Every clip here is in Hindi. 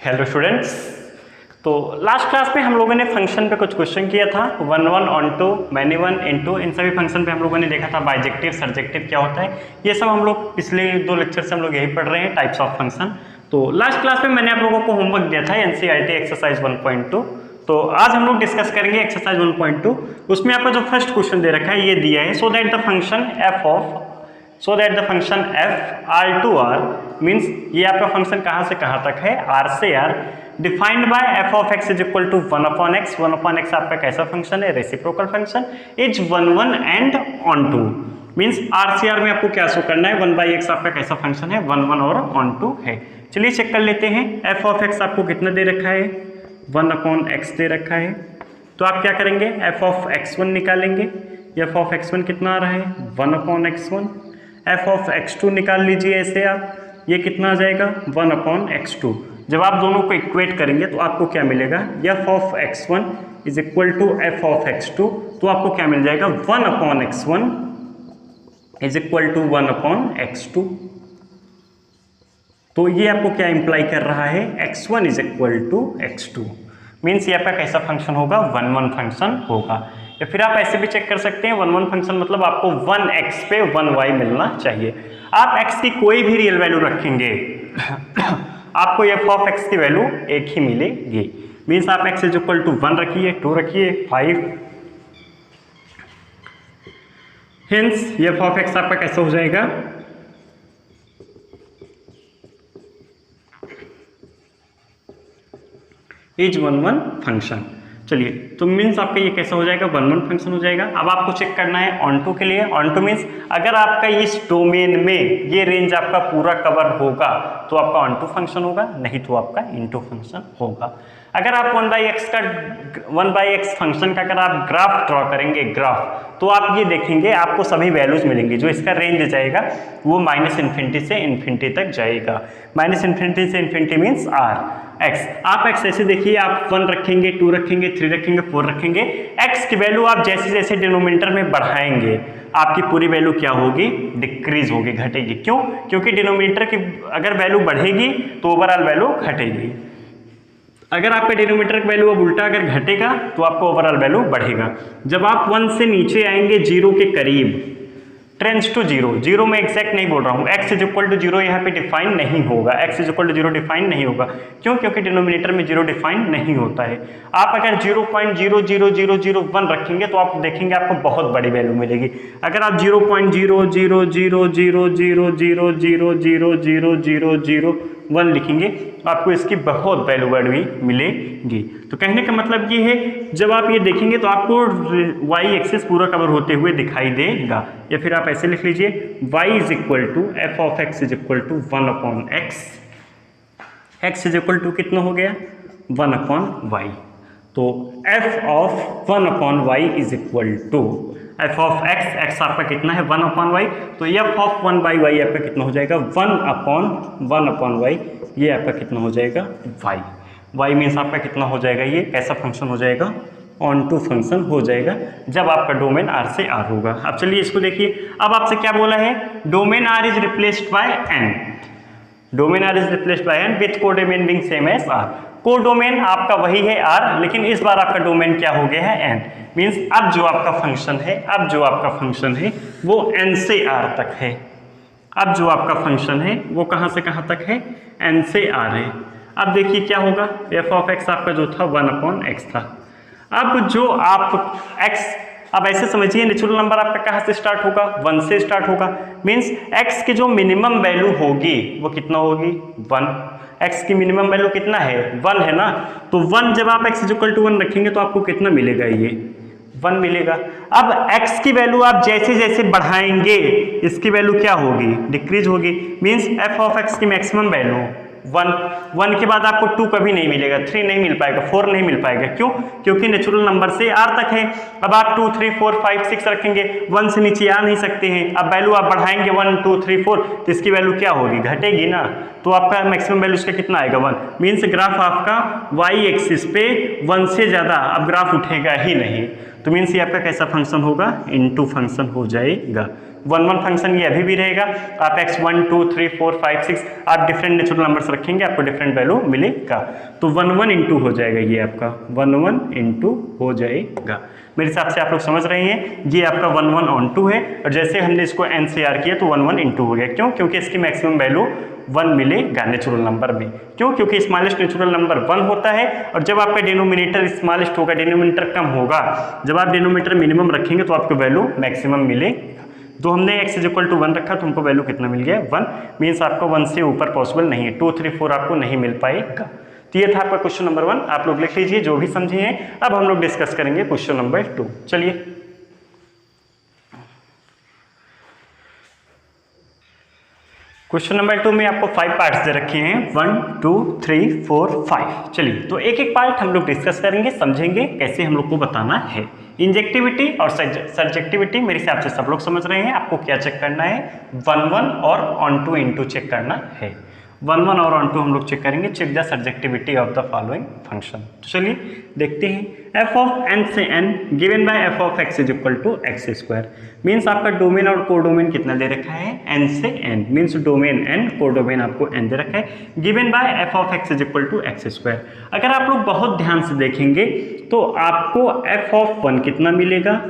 Hello students. तो लास्ट क्लास में हम लोगों ने फंक्शन पे कुछ क्वेश्चन किया था, one one, onto, many one, into. इन सभी फंक्शन पे हम लोगों ने देखा था बाइजेक्टिव, सरजेक्टिव क्या होता है। ये सब हम लोग पिछले 2 लेक्चर से हम लोग यही पढ़ रहे हैं, टाइप्स ऑफ फंक्शन। तो लास्ट क्लास में मैंने आप लोगों को होमवर्क दिया था एनसीईआरटी एक्सरसाइज 1.2। तो आज हम लोग डिस्कस करेंगे एक्सरसाइज 1.2। उसमें आपका जो फर्स्ट क्वेश्चन दे रखा है ये दिया है, सो that the function f r to r means ये आपका फंक्शन कहाँ से कहाँ तक है, r से r, defined by f of x is equal to 1/x। 1/x आपका कैसा फंक्शन है, reciprocal function, is 1 1 and onto. Means r से r में आपको क्या शो करना है, 1/x आपका कैसा फंक्शन है, 1 1 और ऑन टू है। चलिए चेक कर लेते हैं। f of x आपको कितना दे रखा है, 1/x दे रखा है। तो आप क्या करेंगे, f of x1 निकालेंगे। f of x1 कितना आ रहा है, 1/x1। f of x2 निकाल लीजिए ऐसे आप, ये कितना आ जाएगा, 1/x2। जब आप दोनों को इक्वेट करेंगे तो आपको क्या मिलेगा, f of x1 is equal to f of x2। तो आपको क्या मिल जाएगा, 1/x1 is equal to 1/x2। तो ये आपको क्या इंप्लाई कर रहा है, x1 is equal to x2। Means ये आपका कैसा फंक्शन होगा, 1 1 फंक्शन होगा। या फिर आप ऐसे भी चेक कर सकते हैं, 1 1 फंक्शन मतलब आपको 1x पे 1y मिलना चाहिए। आप x की कोई भी रियल वैल्यू रखेंगे आपको f of x की वैल्यू एक ही मिलेगी। मीन्स आप x इज इक्वल टू 1 रखिए, 2 रखिए, 5। हिंस f of x आपका कैसा हो जाएगा, इज 1 1 फंक्शन। चलिए, तो मीन्स आपका ये कैसा हो जाएगा, 1 1 फंक्शन हो जाएगा। अब आपको चेक करना है ऑन टू के लिए। ऑन टू मीन्स अगर आपका इस डोमेन में ये रेंज आपका पूरा कवर होगा तो आपका ऑन टू फंक्शन होगा, नहीं तो आपका इनटू फंक्शन होगा। अगर आप 1/x फंक्शन का अगर आप ग्राफ ड्रॉ करेंगे, ग्राफ, तो आप ये देखेंगे आपको सभी वैल्यूज मिलेंगी। जो इसका रेंज जाएगा वो -∞ से ∞ तक जाएगा। -∞ से ∞ मीन्स x। आप x ऐसे देखिए, आप 1 रखेंगे, 2 रखेंगे, 3 रखेंगे, 4 रखेंगे। x की वैल्यू आप जैसे जैसे डिनोमिनेटर में बढ़ाएंगे आपकी पूरी वैल्यू क्या होगी, डिक्रीज होगी, घटेगी। क्यों? क्योंकि डिनोमिनेटर की अगर वैल्यू बढ़ेगी तो ओवरऑल वैल्यू घटेगी। अगर आपका डिनोमिनेटर की वैल्यू अब उल्टा अगर घटेगा तो आपका ओवरऑल वैल्यू बढ़ेगा। जब आप 1 से नीचे आएंगे 0 के करीब, ट्रेंड्स टू 0 में एग्जैक्ट नहीं बोल रहा हूँ, x इज इक्वल टू 0 यहाँ पे डिफाइन नहीं होगा, x is equal to 0 define नहीं होगा। क्यों? क्योंकि डिनोमिनेटर में 0 डिफाइन नहीं होता है। आप अगर 0.00001 रखेंगे तो आप देखेंगे आपको बहुत बड़ी वैल्यू मिलेगी। अगर आप 0.00000000001 लिखेंगे तो आपको इसकी बहुत वैल्यू बड़ी मिलेगी। तो कहने का मतलब ये है, जब आप ये देखेंगे तो आपको y एक्सिस पूरा कवर होते हुए दिखाई देगा। या फिर आप ऐसे लिख लीजिए, y is equal to f of x is equal to 1/x। x is equal to कितना हो गया, 1/y। तो f of 1/y is equal to f of x आपका कितना है, 1/y। तो f of 1/y आपका कितना हो जाएगा, 1/1/y। ये आपका कितना हो जाएगा, y मीन्स आपका कितना हो जाएगा, ये कैसा फंक्शन हो जाएगा, ऑन टू फंक्शन हो जाएगा जब आपका डोमेन r से r होगा। अब चलिए इसको देखिए। अब आपसे क्या बोला है, domain r is replaced by n। Domain r is replaced by n with codomain being same as r। Codomain आपका वही है r, लेकिन इस बार आपका डोमेन क्या हो गया है, n। मीन्स अब जो आपका फंक्शन है वो n से r तक है। अब जो आपका फंक्शन है वो कहाँ से कहाँ तक है, n से r है। अब देखिए क्या होगा, f of x आपका जो था 1/x था। अब जो आप x, अब ऐसे समझिए नेचुरल नंबर आपका कहाँ से स्टार्ट होगा, 1 से स्टार्ट होगा। मीन्स x की जो मिनिमम वैल्यू होगी वो कितना होगी, 1। x की मिनिमम वैल्यू कितना है, 1 है ना। तो 1 जब आप x इज इक्वल टू 1 रखेंगे तो आपको कितना मिलेगा, ये 1 मिलेगा। अब x की वैल्यू आप जैसे जैसे बढ़ाएंगे इसकी वैल्यू क्या होगी, डिक्रीज होगी। मीन्स f of x की मैक्सिमम वैल्यू 1 के बाद आपको 2 कभी नहीं मिलेगा, 3 नहीं मिल पाएगा, 4 नहीं मिल पाएगा। क्यों? क्योंकि नेचुरल नंबर से r तक है। अब आप 2 3 4 5 6 रखेंगे, 1 से नीचे आ नहीं सकते हैं। अब वैल्यू आप बढ़ाएंगे 1 2 3 4 तो इसकी वैल्यू क्या होगी, घटेगी ना। तो आपका मैक्सिमम वैल्यू इसका कितना आएगा, 1। मीन्स ग्राफ आपका y एक्सिस पे 1 से ज़्यादा अब ग्राफ उठेगा ही नहीं। तो मीन्स ये आपका कैसा फंक्शन होगा, इनटू फंक्शन हो जाएगा। 1 1 फंक्शन ये अभी भी रहेगा। आप x 1 2 3 4 5 6 आप डिफरेंट नेचुरल नंबर्स रखेंगे, आपको डिफरेंट वैल्यू मिलेगा। तो 1 1 इंटू हो जाएगा, ये आपका 1 1 इंटू हो जाएगा। मेरे हिसाब से आप लोग समझ रहे हैं, ये आपका 1 1 ऑन 2 है, और जैसे हमने इसको n से r किया तो 1 1 इंटू हो गया। क्यों? क्योंकि इसकी मैक्सिमम वैल्यू 1 मिलेगा नेचुरल नंबर में। क्यों? क्योंकि स्मॉलेस्ट नेचुरल नंबर 1 होता है, और जब आपका डिनोमिनेटर स्मॉलेस्ट होगा, डिनोमिनेटर कम होगा, जब आप डिनोमिनेटर मिनिमम रखेंगे तो आपको वैल्यू मैक्सिमम मिलेगा। तो हमने x = 1 रखा तो हमको वैल्यू कितना मिल गया? 1। मीन्स आपका 1 से ऊपर पॉसिबल नहीं है, 2 3 4 आपको नहीं मिल पाएगा। तो ये था आपका क्वेश्चन नंबर 1, आप लोग लिख लीजिए जो भी समझे हैं। अब हम लोग डिस्कस करेंगे क्वेश्चन नंबर 2। चलिए, क्वेश्चन नंबर 2 में आपको 5 पार्ट्स दे रखे हैं, 1 2 3 4 5। चलिए, तो एक एक पार्ट हम लोग डिस्कस करेंगे, समझेंगे कैसे हम लोग को बताना है। इंजेक्टिविटी और सब्जेक्टिविटी मेरे हिसाब से सब लोग समझ रहे हैं। आपको क्या चेक करना है? 1 1 और ऑन टू इनटू चेक करना है। 1 1 और ऑन टू हम लोग चेक करेंगे। Check the surjectivity of the following function. तो चलिए देखते हैं। f ऑफ n से n given by f of x = x²। Means आपका डोमेन और कोडोमेन कितना दे रखा है? n से n। Means domain n, codomain आपको n दे रखा है। Given by f of x = x²। अगर आप लोग बहुत ध्यान से देखेंगे तो आपको f ऑफ 1 कितना मिलेगा?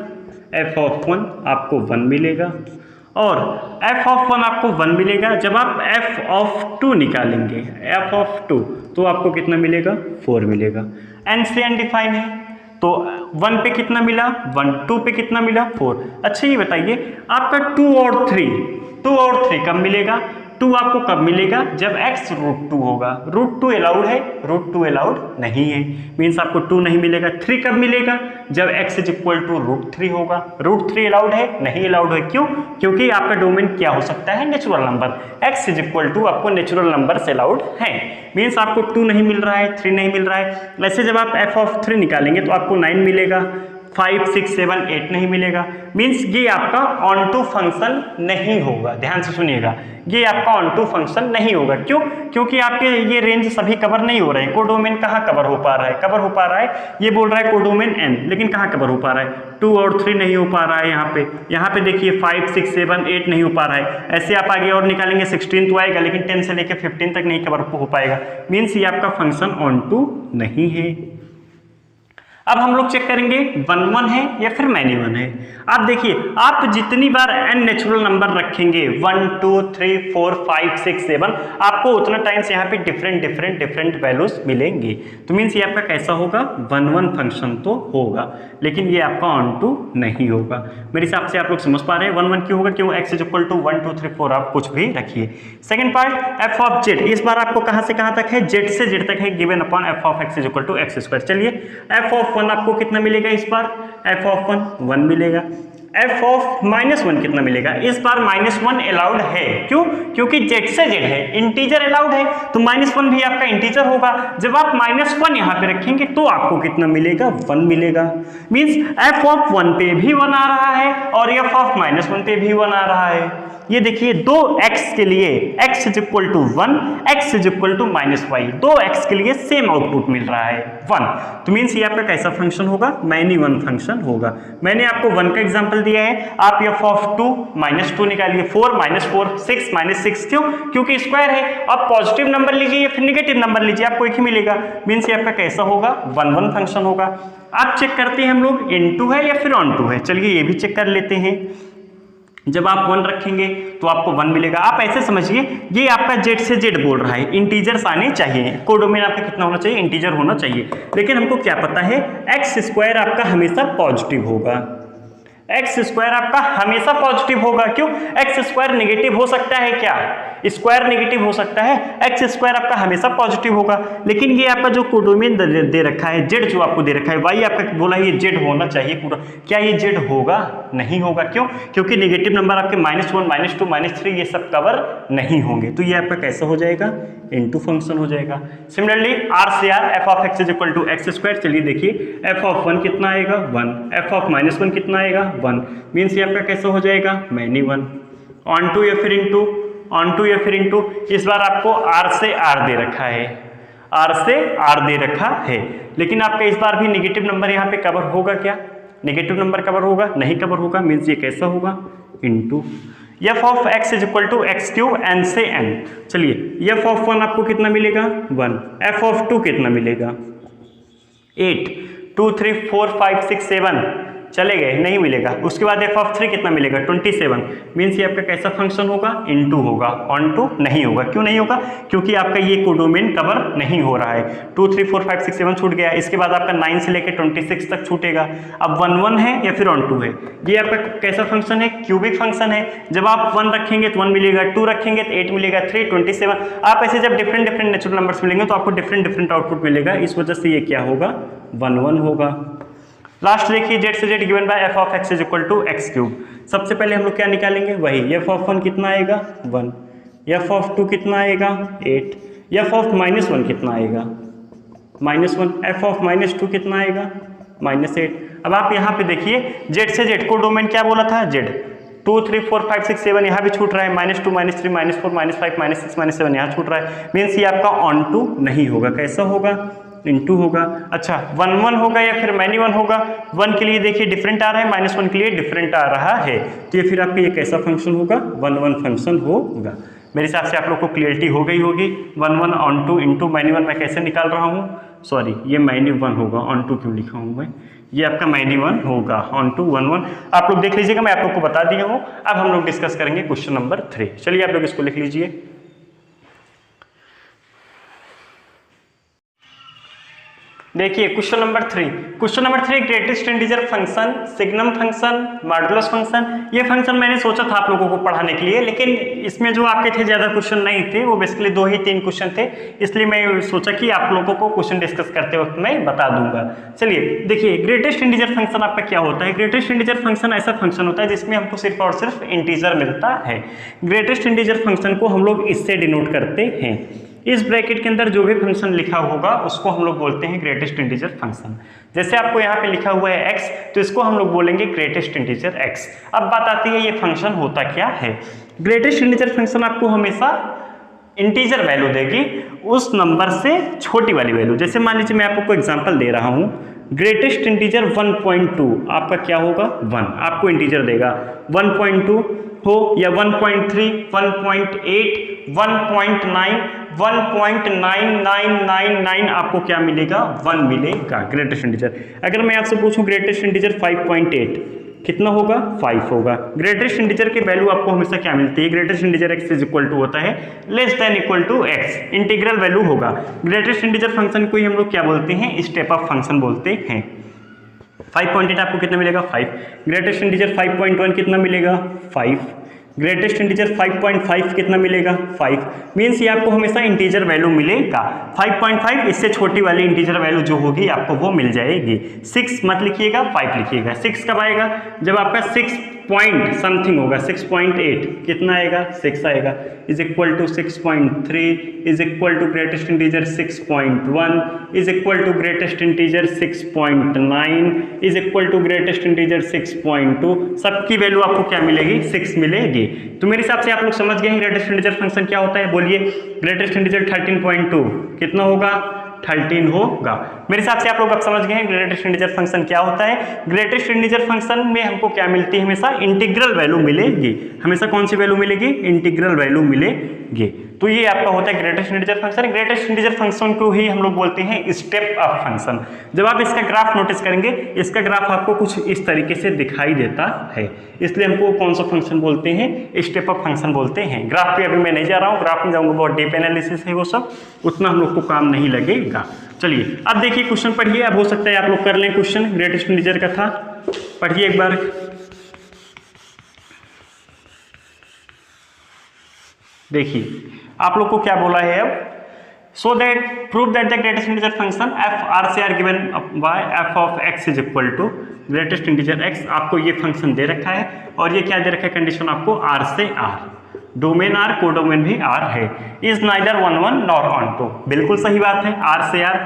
f ऑफ 1 आपको 1 मिलेगा, और f ऑफ 1 आपको 1 मिलेगा। जब आप f ऑफ 2 निकालेंगे, f ऑफ 2, तो आपको कितना मिलेगा? 4 मिलेगा। n से n डिफाइन है, तो 1 पे कितना मिला? 1। 2 पे कितना मिला? 4। अच्छा ये बताइए, आपका 2 और 3 कब मिलेगा? 2 आपको कब मिलेगा? जब x √2 होगा। √2 अलाउड है? √2 अलाउड नहीं है, मीन्स आपको 2 नहीं मिलेगा। 3 कब मिलेगा? जब x = √3 होगा। √3 अलाउड है? नहीं अलाउड है। क्यों? क्योंकि आपका डोमेन क्या हो सकता है? Natural number. x = आपको नेचुरल नंबर से अलाउड है, मीन्स आपको 2 नहीं मिल रहा है, 3 नहीं मिल रहा है। वैसे जब आप f ऑफ 3 निकालेंगे तो आपको 9 मिलेगा, 5 6 7 8 नहीं मिलेगा। मीन्स ये आपका ऑन टू फंक्शन नहीं होगा। ध्यान से सुनिएगा, ये आपका ऑन टू फंक्शन नहीं होगा। क्यों? क्योंकि आपके ये रेंज सभी कवर नहीं हो रहे हैं। कोडोमेन कहाँ कवर हो पा रहा है? कवर हो पा रहा है, ये बोल रहा है कोडोमेन n, लेकिन कहाँ कवर हो पा रहा है? 2 और 3 नहीं हो पा रहा है। यहाँ पे देखिए 5 6 7 8 नहीं हो पा रहा है। ऐसे आप आगे और निकालेंगे 16 तो आएगा, लेकिन 10 से लेकर 15 तक नहीं कवर हो पाएगा। मीन्स ये आपका फंक्शन ऑन टू नहीं है। अब हम लोग चेक करेंगे 1 1 है या फिर मैनी 1 है। आप देखिए, आप जितनी बार n नेचुरल नंबर रखेंगे 1 2 3 4 5 6 7, आपको उतना टाइम्स यहाँ पे डिफरेंट वैल्यूज मिलेंगे। तो मीन्स ये आपका कैसा होगा? 1 1 फंक्शन तो होगा, लेकिन ये आपका ऑन टू नहीं होगा। मेरे हिसाब से आप लोग समझ पा रहे हैं 1 1 क्यों होगा? क्यों? x = 1 2 3 4 आप कुछ भी रखिए। Second part f of z। इस बार आपको कहाँ से कहाँ तक है? z से z तक है, given upon f of x = x²। चलिए, f ऑफ 1 आपको कितना मिलेगा इस बार? f ऑफ 1 मिलेगा। f ऑफ -1 कितना मिलेगा? इस बार -1 अलाउड है। क्यों? क्योंकि z से z है, इंटीजर अलाउड है, तो -1 भी आपका इंटीजर होगा। जब आप -1 यहाँ पे रखेंगे तो आपको कितना मिलेगा? 1 मिलेगा। मीन्स f ऑफ 1 पे भी 1 आ रहा है और f ऑफ -1 पे भी 1 आ रहा है। ये देखिए, दो x के लिए x = 1, x = -y, दो x के लिए सेम आउटपुट मिल रहा है 1। तो मीन्स ये आपका कैसा फंक्शन होगा? मैनी 1 फंक्शन होगा। मैंने आपको 1 का एग्जांपल दिया है, आप f ऑफ 2 -2 निकालिए, 4 -4 6 -6। क्यों? क्योंकि स्क्वायर है। आप पॉजिटिव नंबर लीजिए या फिर निगेटिव नंबर लीजिए, आपको एक ही मिलेगा। मीन्स ये आपका कैसा होगा? 1 1 फंक्शन होगा। आप चेक करते हैं हम लोग इनटू है या फिर ऑन टू है। चलिए ये भी चेक कर लेते हैं। जब आप 1 रखेंगे तो आपको 1 मिलेगा। आप ऐसे समझिए, ये आपका z से z बोल रहा है, इंटीजर्स आने चाहिए। कोडोमेन आपका कितना होना चाहिए? इंटीजर होना चाहिए। लेकिन हमको क्या पता है? x² आपका हमेशा पॉजिटिव होगा। x² आपका हमेशा पॉजिटिव होगा। क्यों? x² नेगेटिव हो सकता है क्या? स्क्वायर नेगेटिव हो सकता है, x² आपका हमेशा पॉजिटिव होगा। लेकिन ये आपका जो कोडोमेन दे रखा है, z जो आपको दे रखा है, y आपका बोला ये z होना चाहिए पूरा। क्या ये z होगा? नहीं होगा। क्यों? क्योंकि नेगेटिव नंबर आपके -1 -2 -3 ये सब कवर नहीं होंगे। तो ये आपका कैसा हो जाएगा? इनटू फंक्शन हो जाएगा। सिमिलरली r से r f of x = x²। चलिए देखिए, f ऑफ 1 कितना आएगा? 1। f ऑफ -1 कितना आएगा? 1। मीन्स ये आपका कैसा हो जाएगा? मैनी 1। ऑन टू या फिर इनटू? ऑन टू या फिर इनटू? इस बार आपको r से r दे रखा है, r से r दे रखा है। लेकिन आपका इस बार भी नेगेटिव नंबर यहाँ पे कवर होगा क्या? नेगेटिव नंबर कवर होगा? नहीं कवर होगा। मीन्स ये कैसा होगा? Into F of X is equal to X cube N से एन। चलिए एफ ऑफ 1 आपको कितना मिलेगा 1, एफ ऑफ 2 कितना मिलेगा 8, 2 3 4 5 6 7 चले गए, नहीं मिलेगा। उसके बाद एफ ऑफ 3 कितना मिलेगा 27, मीन्स ये आपका कैसा फंक्शन होगा इनटू होगा, ऑन टू नहीं होगा। क्यों नहीं होगा? क्योंकि आपका ये कोडोमेन कवर नहीं हो रहा है। 2 3 4 5 6 7 छूट गया, इसके बाद आपका 9 से लेकर 26 तक छूटेगा। अब 1 1 है या फिर ऑन टू है, ये आपका कैसा फंक्शन है क्यूबिक फंक्शन है। जब आप 1 रखेंगे तो 1 मिलेगा, 2 रखेंगे तो 8 मिलेगा, 3 27। आप ऐसे जब डिफरेंट डिफरेंट नेचुरल नंबर्स मिलेंगे तो आपको डिफरेंट डिफरेंट आउटपुट मिलेगा, इस वजह से ये क्या होगा 1 1 होगा। लास्ट देखिए जेड से Z given by F of X is equal to X cube. सबसे पहले हम लोग क्या निकालेंगे वही, एफ ऑफ 1 कितना आएगा 1, एफ ऑफ 2 कितना आएगा 8, एफ ऑफ -1 कितना आएगा -1, एफ ऑफ -2 कितना आएगा -8। अब आप यहाँ पे देखिए जेड से जेड को डोमेन क्या बोला था जेड, 2 3 4 5 6 7 यहाँ भी छूट रहा है, -2 -3 -4 -5 -6 -7 यहाँ छूट रहा है, मीन्स ये आपका ऑन टू नहीं होगा। कैसा होगा इनटू होगा। अच्छा 1 1 होगा या फिर मैनी 1 होगा, 1 के लिए देखिए डिफरेंट आ रहा है, -1 के लिए डिफरेंट आ रहा है, तो ये फिर आपका ये कैसा फंक्शन होगा 1 1 फंक्शन होगा। मेरे हिसाब से आप लोग को क्लियरिटी हो गई होगी। 1 1 ऑन टू इंटू मैनी 1 मैं कैसे निकाल रहा हूँ, सॉरी ये मैनी 1 होगा, ऑन टू क्यों लिखा हूँ मैं, ये आपका मैनी 1 होगा, ऑन टू 1 1 आप लोग देख लीजिएगा, मैं आप लोग को बता दिया हूँ। अब हम लोग डिस्कस करेंगे क्वेश्चन नंबर 3। चलिए आप लोग इसको लिख लीजिए। देखिए question number 3 greatest integer function, signum function, modulus function. ये फंक्शन मैंने सोचा था आप लोगों को पढ़ाने के लिए, लेकिन इसमें जो आपके थे ज़्यादा क्वेश्चन नहीं थे, वो बेसिकली 2 ही 3 क्वेश्चन थे, इसलिए मैं सोचा कि आप लोगों को क्वेश्चन डिस्कस करते वक्त मैं बता दूंगा। चलिए देखिए ग्रेटेस्ट इंटीजर फंक्शन आपका क्या होता है। ग्रेटेस्ट इंटीजर फंक्शन ऐसा फंक्शन होता है जिसमें हमको सिर्फ और सिर्फ इंटीजर मिलता है। ग्रेटेस्ट इंटीजर फंक्शन को हम लोग इससे डिनोट करते हैं, इस ब्रैकेट के अंदर जो भी फंक्शन लिखा होगा उसको हम लोग बोलते हैं ग्रेटेस्ट इंटीजर फंक्शन। जैसे आपको यहाँ पे लिखा हुआ है x, तो इसको हम लोग बोलेंगे ग्रेटेस्ट इंटीजर x। अब बात आती है ये फंक्शन होता क्या है। ग्रेटेस्ट इंटीजर फंक्शन आपको हमेशा इंटीजर वैल्यू देगी, उस नंबर से छोटी वाली वैल्यू। जैसे मान लीजिए मैं आपको एग्जांपल दे रहा हूँ, ग्रेटेस्ट इंटीजर 1.2 आपका क्या होगा 1, आपको इंटीजर देगा 1.2 हो या 1.3, 1.8, 1.9, 1.9999 आपको क्या मिलेगा 1 मिलेगा ग्रेटेस्ट इंटीजर। अगर मैं आपसे पूछूं ग्रेटेस्ट इंटीजर 5.8 कितना होगा 5 होगा। ग्रेटेस्ट इंटीजर की वैल्यू आपको हमेशा क्या मिलती है, greatest integer x is equal to होता है less than equal to x, integral value होगा। ग्रेटेस्ट इंटीजर फंक्शन को ही हम लोग क्या बोलते हैं स्टेप अप फंक्शन बोलते हैं। 5.8 आपको कितना मिलेगा 5, ग्रेटेस्ट इंटीजर 5.1 कितना मिलेगा 5, ग्रेटेस्ट इंटीजर 5.5 कितना मिलेगा 5, मीन्स ये आपको हमेशा इंटीजर वैल्यू मिलेगा। 5.5 इससे छोटी वाली इंटीजर वैल्यू जो होगी आपको वो मिल जाएगी। 6 मत लिखिएगा 5 लिखिएगा। 6 कब आएगा जब आपका 6 पॉइंट समथिंग होगा, 6.8 कितना आएगा 6 आएगा, is equal to 6.3 is equal to greatest integer 6.1 is equal to greatest integer 6.9 is equal to greatest integer 6.2। सबकी वैल्यू आपको क्या मिलेगी 6 मिलेगी। तो मेरे हिसाब से आप लोग समझ गए हैं ग्रेटेस्ट इंटीजर फंक्शन क्या होता है। बोलिए ग्रेटेस्ट इंटीजर 13.2 कितना होगा 13 होगा। मेरे हिसाब से आप लोग अब समझ गए हैं ग्रेटेस्ट इंटीजर फंक्शन क्या होता है। ग्रेटेस्ट इंटीजर फंक्शन में हमको क्या मिलती है हमेशा इंटीग्रल वैल्यू मिलेगी। हमेशा कौन सी वैल्यू मिलेगी इंटीग्रल वैल्यू मिलेगी। तो ये आपका होता है greatest integer function. Greatest integer function को ही हम लोग बोलते हैं स्टेप अप फंक्शन। जब आप इसका ग्राफ नोटिस करेंगे, इसका ग्राफ आपको कुछ इस तरीके से दिखाई देता है, इसलिए हमको कौन सा फंक्शन बोलते हैं स्टेप अप फंक्शन बोलते हैं। ग्राफ पे अभी मैं नहीं जा रहा हूँ, ग्राफ में जाऊँगा बहुत डीप एनालिसिस है वो सब, उतना हम लोग को काम नहीं लगेगा। चलिए अब देखिए क्वेश्चन पढ़िए। अब हो सकता है आप लोग कर लें क्वेश्चन, ग्रेटेस्ट इंटीजर का था, पढ़िए एक बार। देखिए आप लोग को क्या बोला है अब, so that prove that the greatest integer function F R से R given by F of X is equal to greatest integer X. आपको ये फंक्शन दे रखा है और ये क्या दे रखा है कंडीशन आपको आर से आर, डोमेन आर कोडोमेन भी आर है, is neither 1 1 nor onto. बिल्कुल सही बात है, आर से आर।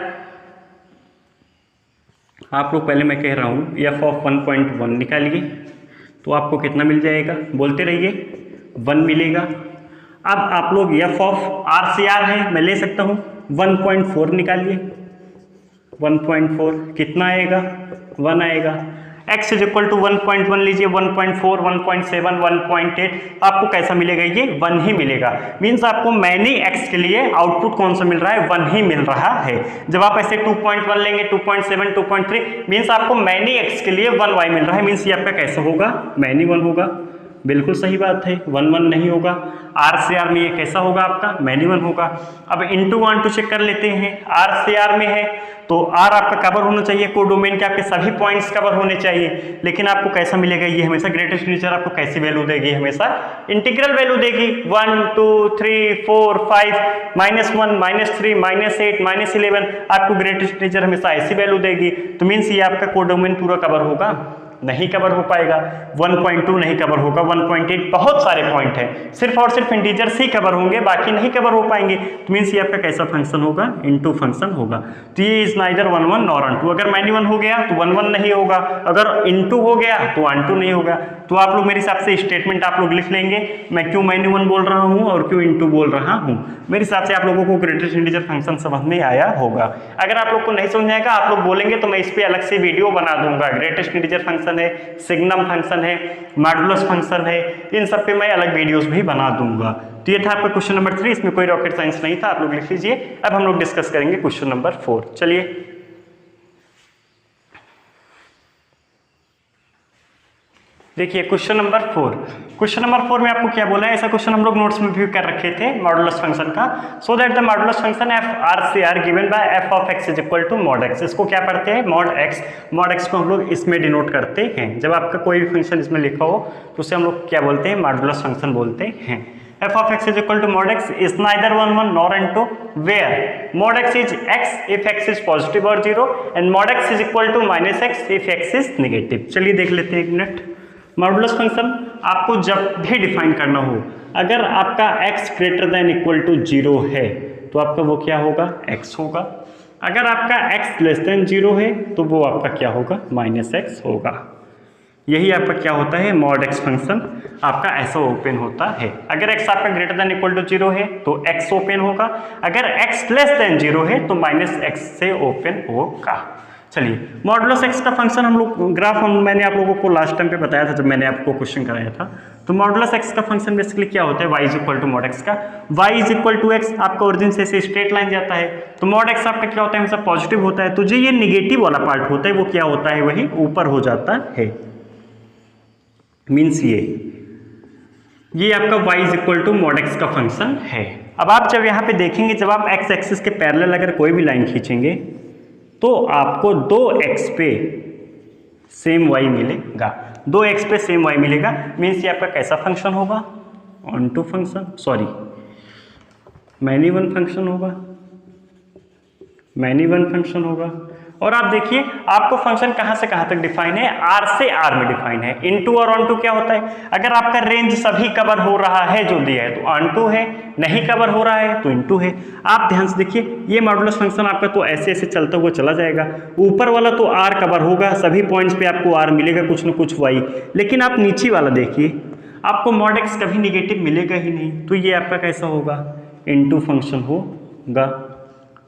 आप लोग पहले मैं कह रहा हूँ एफ ऑफ 1.1 निकालिए तो आपको कितना मिल जाएगा, बोलते रहिए 1 मिलेगा। अब आप लोग एफ ऑफ आर से आर है, मैं ले सकता हूँ 1.4 निकालिए, 1.4 कितना आएगा 1 आएगा। x इज इक्वल टू 1.1 लीजिए, 1.4, 1.7, 1.8, आपको कैसा मिलेगा? ये 1 ही मिलेगा। मीन्स आपको मैनी x के लिए आउटपुट कौन सा मिल रहा है? 1 ही मिल रहा है। जब आप ऐसे 2.1 लेंगे, 2.7, 2.3, मीन्स आपको मैनी x के लिए 1 y मिल रहा है। मीन्स ये आपका कैसा होगा? मैनी 1 होगा। बिल्कुल सही बात है, 1 1 नहीं होगा। आर से आर में ये कैसा होगा? आपका मैनी 1 होगा। अब इनटू 1 टू चेक कर लेते हैं। आर से आर में है तो आर आपका कवर होना चाहिए, कोडोमेन के आपके सभी पॉइंट्स कवर होने चाहिए। लेकिन आपको कैसा मिलेगा? ये हमेशा ग्रेटेस्ट इंटीजर आपको कैसी वैल्यू देगी? हमेशा इंटीग्रल वैल्यू देगी। 1 2 3 4 5 -1 -3 -8 -11 आपको ग्रेटेस्ट इंटीजर हमेशा ऐसी वैल्यू देगी। तो मीन्स ये आपका कोडोमेन पूरा कवर होगा? नहीं कवर हो पाएगा। 1.2 नहीं कवर होगा, 1.8 बहुत सारे पॉइंट है, सिर्फ और सिर्फ इंटीजर्स ही कवर होंगे, बाकी नहीं कवर हो पाएंगे। तो मीन्स ये आपका कैसा फंक्शन होगा? इनटू फंक्शन होगा। तो ये इज नाइदर 1 1 नॉर 1 2। अगर मैनी 1 हो गया तो 1 1 नहीं होगा, अगर इनटू हो गया तो 1 2 नहीं होगा। तो आप लोग मेरे हिसाब से स्टेटमेंट आप लोग लिख लेंगे, मैं क्यों मैनी 1 बोल रहा हूँ और क्यों इनटू बोल रहा हूँ। मेरे हिसाब से आप लोगों को ग्रेटेस्ट इंटीजर फंक्शन समझ में आया होगा। अगर आप लोग को नहीं समझ आएगा, आप लोग बोलेंगे तो मैं इस पे अलग से वीडियो बना दूंगा। ग्रेटेस्ट इंटीजर फंक्शन है, सिग्नम फंक्शन है, मॉडुलस फंक्शन है, इन सब पे मैं अलग वीडियोस भी बना दूंगा। तो ये था आपका क्वेश्चन नंबर 3, इसमें कोई रॉकेट साइंस नहीं था, आप लोग लिख लीजिए। अब हम लोग डिस्कस करेंगे क्वेश्चन नंबर 4। चलिए देखिए क्वेश्चन नंबर 4। क्वेश्चन नंबर 4 में आपको क्या बोला है? ऐसा क्वेश्चन हम लोग नोट्स में भी कर रखे थे मॉडुलस फंक्शन का। So that the modulus function F R से R given by F of X is equal to mod X. इसको क्या पढ़ते हैं? Mod x. मॉड एक्स को हम लोग इसमें डिनोट करते हैं। जब आपका कोई भी फंक्शन इसमें लिखा हो तो उसे हम लोग क्या बोलते हैं? मॉडुलस फंक्शन बोलते हैं। f of x is equal to mod x is neither 1 1 nor n2 where mod x is x if x is positive or 0 and mod x is equal to minus x if x is negative। चलिए देख लेते हैं एक मिनट। मॉडुलस फंक्शन आपको जब भी डिफाइन करना हो, अगर आपका x greater than equal to 0 है तो आपका वो क्या होगा? x होगा। अगर आपका x लेस देन 0 है तो वो आपका क्या होगा? माइनस x होगा। यही आपका क्या होता है? मॉड x फंक्शन आपका ऐसा ओपन होता है। अगर x आपका ग्रेटर देन इक्वल टू 0 है तो x ओपन होगा, अगर x लेस देन 0 है तो माइनस x से ओपन होगा। चलिए मॉडुलस x का फंक्शन हम लोग ग्राफ मैंने आप लोगों को लास्ट टाइम पे बताया था जब मैंने आपको क्वेश्चन कराया था। तो मॉडुलस x का फंक्शन बेसिकली क्या होता है? y is equal to mod x का। y is equal to x आपका ओरिजिन से ऐसे स्ट्रेट लाइन जाता है, तो मॉड x आपका क्या होता है? हमेशा पॉजिटिव होता है। तो जो ये निगेटिव वाला पार्ट होता है वो क्या होता है? वही ऊपर हो जाता है। मीन्स ये आपका y is equal to mod x का फंक्शन है। अब आप जब यहाँ पे देखेंगे, जब आप x एक्सिस के पैरेलल अगर कोई भी लाइन खींचेंगे तो आपको 2x पे सेम y मिलेगा। 2x पे सेम y मिलेगा। मीन्स ये आपका कैसा फंक्शन होगा? Onto function, sorry many 1 function होगा। मैनी 1 फंक्शन होगा। और आप देखिए आपको फंक्शन कहां से कहां तक डिफाइन है? आर से आर में डिफाइन है। इनटू और ऑन टू क्या होता है? अगर आपका रेंज सभी कवर हो रहा है जो दिया है तो ऑन टू है, नहीं कवर हो रहा है तो इनटू है। आप ध्यान से देखिए ये मॉडुलस फंक्शन आपका तो ऐसे ऐसे चलता हुआ चला जाएगा। ऊपर वाला तो आर कवर होगा, सभी पॉइंट्स पे आपको आर मिलेगा, कुछ ना कुछ वाई। लेकिन आप नीचे वाला देखिए, आपको मॉड एक्स कभी निगेटिव मिलेगा ही नहीं। तो ये आपका कैसा होगा? इनटू फंक्शन होगा।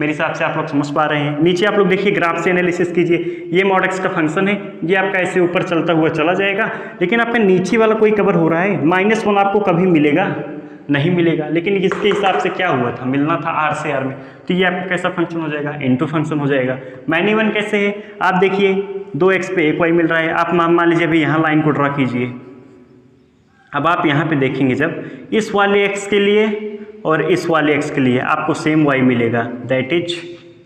मेरे हिसाब से आप लोग समझ पा रहे हैं। नीचे आप लोग देखिए ग्राफ से एनालिसिस कीजिए। ये मॉड एक्स का फंक्शन है, ये आपका ऐसे ऊपर चलता हुआ चला जाएगा, लेकिन आपका नीचे वाला कोई कवर हो रहा है। -1 आपको कभी मिलेगा नहीं मिलेगा। लेकिन इसके हिसाब से क्या हुआ था? मिलना था आर से आर में। तो ये आपका कैसा फंक्शन हो जाएगा? इनटू फंक्शन हो जाएगा। मैनी 1 कैसे है? आप देखिए 2x पे एक y मिल रहा है। आप मान लीजिए अभी यहाँ लाइन को ड्रा कीजिए। अब आप यहाँ पे देखेंगे जब इस वाले x के लिए और इस वाले x के लिए आपको सेम y मिलेगा, दैट इज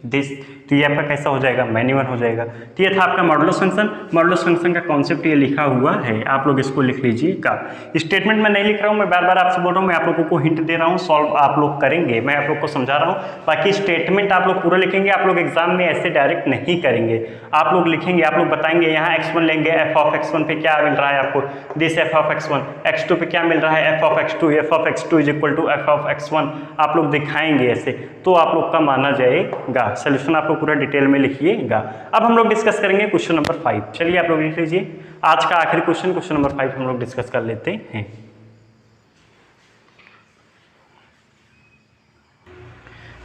दिस। तो ये आपका कैसा हो जाएगा? मैनी 1 हो जाएगा। तो ये था आपका मॉडुलस फंक्शन। मॉडुलस फंक्शन का कॉन्सेप्ट ये लिखा हुआ है, आप लोग इसको लिख लीजिएगा। स्टेटमेंट में नहीं लिख रहा हूँ, मैं बार बार आपसे बोल रहा हूँ, मैं आप लोगों को हिंट दे रहा हूँ, सॉल्व आप लोग करेंगे, मैं आप लोग को समझा रहा हूँ। बाकी स्टेटमेंट आप लोग पूरा लिखेंगे। आप लोग एग्जाम में ऐसे डायरेक्ट नहीं करेंगे, आप लोग लिखेंगे, आप लोग बताएंगे यहाँ x1 लेंगे, f ऑफ x1 पे क्या मिल रहा है आपको? This f of x1। x2 पे क्या मिल रहा है? f of x2। f of x2 is equal to f of x1। आप लोग दिखाएंगे ऐसे, तो आप लोग का माना जाएगा। सोल्यूशन आप लोग पूरा डिटेल में लिखिएगा। अब हम लोग डिस्कस करेंगे क्वेश्चन नंबर 5। चलिए आप लोग लिख लीजिए। आज का आखिरी क्वेश्चन नंबर 5 हम लोग डिस्कस कर लेते हैं।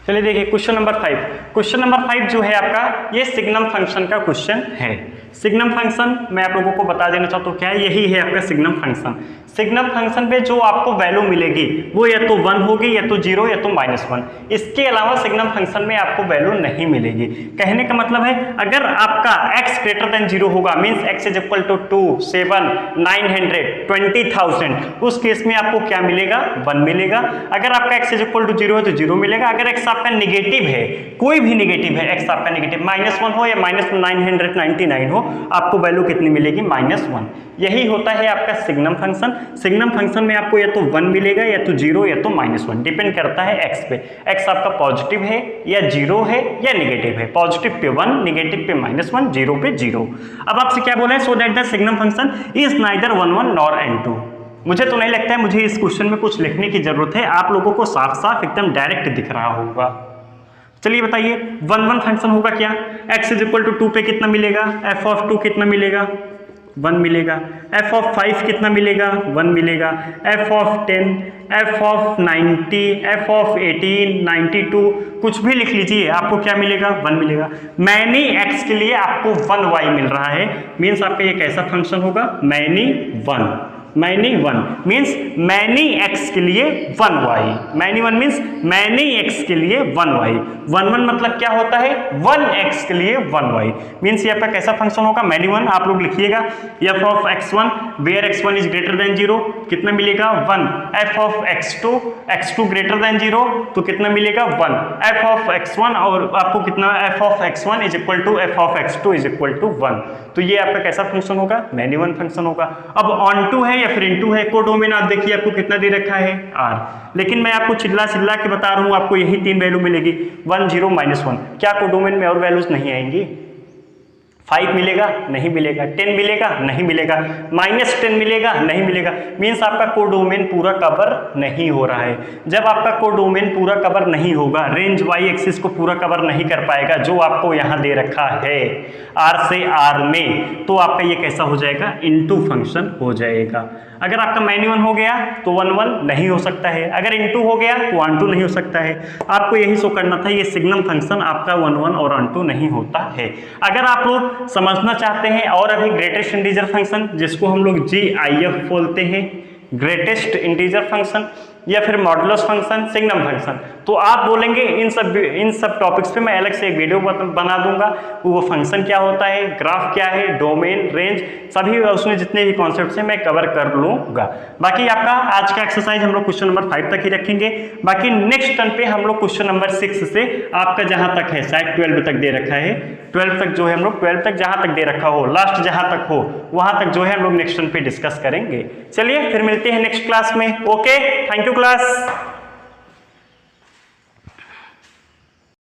चलिए देखिए क्वेश्चन नंबर 5। क्वेश्चन नंबर 5 जो है आपका, ये सिग्नम फंक्शन का क्वेश्चन है। सिग्नम फंक्शन मैं आप लोगों को बता देना चाहता हूँ क्या है, यही है आपका सिग्नम फंक्शन। सिग्नम फंक्शन पे जो आपको वैल्यू मिलेगी वो या तो 1 होगी या तो 0 या तो -1, इसके अलावा सिग्नम फंक्शन में आपको वैल्यू नहीं मिलेगी। कहने का मतलब है अगर आपका x ग्रेटर देन 0 होगा, means x is equal to 2, 7, 900, 20,000, उस केस में आपको क्या मिलेगा, 1 मिलेगा। अगर आपका x इज इक्वल टू 0 है तो 0 मिलेगा। अगर x आपका निगेटिव है, कोई भी निगेटिव है, x आपका निगेटिव -1 हो या -999 हो, आपको वैल्यू कितनी मिलेगी, -1। यही होता है आपका सिग्नम फंक्शन। सिग्नम फंक्शन में आपको या तो 1 मिलेगा या तो 0 या तो -1, डिपेंड करता है x पे। x आपका पॉजिटिव है या 0 है या नेगेटिव है, पॉजिटिव पे 1, नेगेटिव पे -1, 0 पे 0। अब आपसे क्या बोला है, सो that the signum function is neither 1 1 nor n2। मुझे तो नहीं लगता है मुझे इस क्वेश्चन में कुछ लिखने की जरूरत है, आप लोगों को साफ साफ एकदम डायरेक्ट दिख रहा होगा। चलिए बताइए 1 1 फंक्शन होगा क्या, x इज इक्वल टू 2 पे कितना मिलेगा, f ऑफ 2 कितना मिलेगा, 1 मिलेगा। f ऑफ 5 कितना मिलेगा, 1 मिलेगा। f of 10, f of 90, f of 18, 92, कुछ भी लिख लीजिए, आपको क्या मिलेगा, 1 मिलेगा। मैनी x के लिए आपको 1y मिल रहा है, मीन्स आपका ये कैसा फंक्शन होगा, many 1। Many 1 means many x के लिए 1y, many 1 means many x के लिए 1y। 1 1 मतलब क्या होता है, 1x के लिए 1y, मीन्स ये आपका कैसा फंक्शन होगा, मैनी 1। आप लोग लिखिएगा f of x1 where x1 is greater than 0 कितना मिलेगा, 1। f of x2 greater than 0 तो कितना मिलेगा, 1। f ऑफ x1 और आपको कितना, f of x1 is equal to f of x2 is equal to 1। तो ये आपका कैसा फंक्शन होगा, मैनी 1 फंक्शन होगा। अब ऑन टू है या फिर इनटू है, कोडोमेन आप देखिए आपको कितना दे रखा है, r। लेकिन मैं आपको चिल्ला चिल्ला के बता रहा हूं, आपको यही 3 वैल्यू मिलेगी, 1 0 -1। क्या कोडोमेन में और वैल्यूज नहीं आएंगी, 5 मिलेगा, नहीं मिलेगा। 10 मिलेगा, नहीं मिलेगा। -10 मिलेगा, नहीं मिलेगा। मीन्स आपका कोडोमेन पूरा कवर नहीं हो रहा है। जब आपका कोडोमेन पूरा कवर नहीं होगा, रेंज वाई एक्सिस को पूरा कवर नहीं कर पाएगा जो आपको यहाँ दे रखा है r से r में, तो आपका ये कैसा हो जाएगा, इनटू फंक्शन हो जाएगा। अगर आपका मैनी 1 हो गया तो 1 1 नहीं हो सकता है, अगर इनटू हो गया तो 1 2 नहीं हो सकता है। आपको यही शो करना था, ये सिग्नम फंक्शन आपका 1 1 और 1 2 नहीं होता है। अगर आप लोग समझना चाहते हैं और अभी ग्रेटेस्ट इंटीजर फंक्शन, जिसको हम लोग GIF बोलते हैं, ग्रेटेस्ट इंटीजर फंक्शन या फिर मॉडुलस फंक्शन, सिग्नम फंक्शन, तो आप बोलेंगे इन सब टॉपिक्स पे मैं अलग से एक वीडियो बना दूंगा। वो फंक्शन क्या होता है, ग्राफ क्या है, डोमेन, रेंज, सभी उसमें जितने भी कॉन्सेप्ट्स हैं मैं कवर कर लूंगा। बाकी आपका आज का एक्सरसाइज हम लोग क्वेश्चन नंबर 5 तक ही रखेंगे। बाकी नेक्स्ट टर्न पे हम लोग क्वेश्चन नंबर 6 से आपका जहां तक है, शायद 12 तक दे रखा है, 12 तक जो है हम लोग 12 तक जहां तक दे रखा हो, लास्ट जहां तक हो वहां तक जो है हम लोग नेक्स्ट टर्न पे डिस्कस करेंगे। चलिए फिर मिलते हैं नेक्स्ट क्लास में। Okay, thank you class.